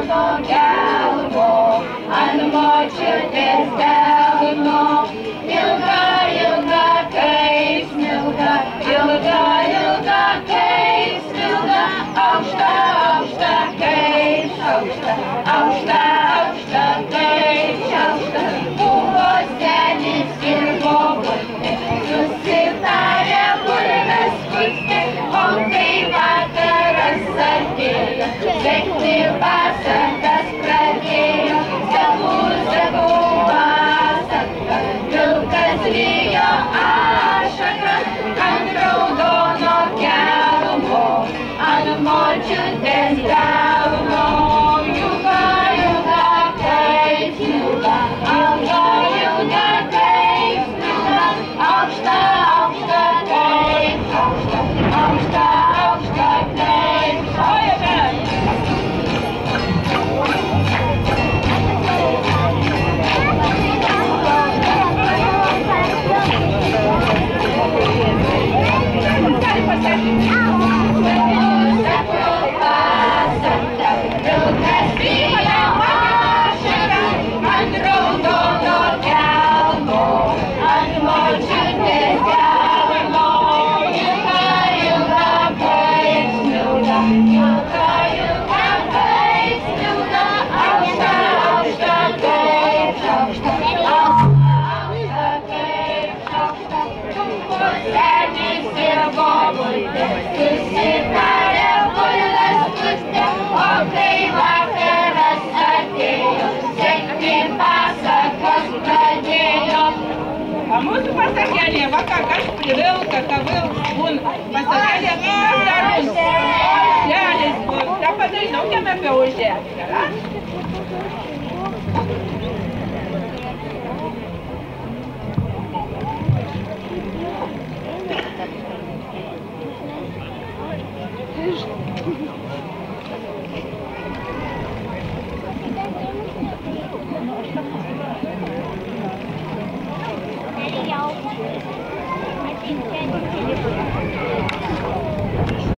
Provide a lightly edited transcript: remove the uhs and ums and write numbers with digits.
nuo kelmo, ant močiutės delno. Ilga, ilga kaip smilga, ilga, ilga kaip smilga, aukšta, aukšta kaip šaukšta, aukšta, aukšta kaip šaukšta. Buvo senis ir bobutė, susitarė bulves skusti, o kai vakaras atėjo, sekti pasakas pradėjo. Sekų, sekų pasaka, vilkas rijo ašaką ant raudono kelmo, ant močiutės delno. Ilga, ilga kaip smilga, ilga, ilga kaip smilga, aukšta, aukšta kaip šaukšta, aukšta, aukšta kaip šaukšta. Susitarė bulves skusti, o kai vakaras atėjo, sekti pasakas pradėjo. A mūsų pasakėlė, va ką kas privilka, ką vilks būna. Pasakėlė, kas dar bus? Oželis bus. Ta padainaukiam apie oželį.